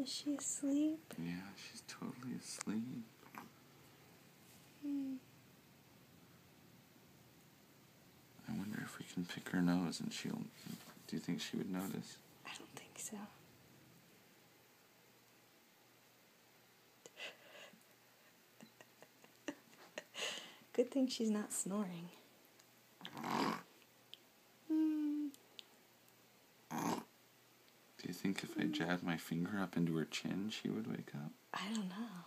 Is she asleep? Yeah, she's totally asleep. I wonder if we can pick her nose and she'll... Do you think she would notice? I don't think so. Good thing she's not snoring. Do you think if I jabbed my finger up into her chin, she would wake up? I don't know.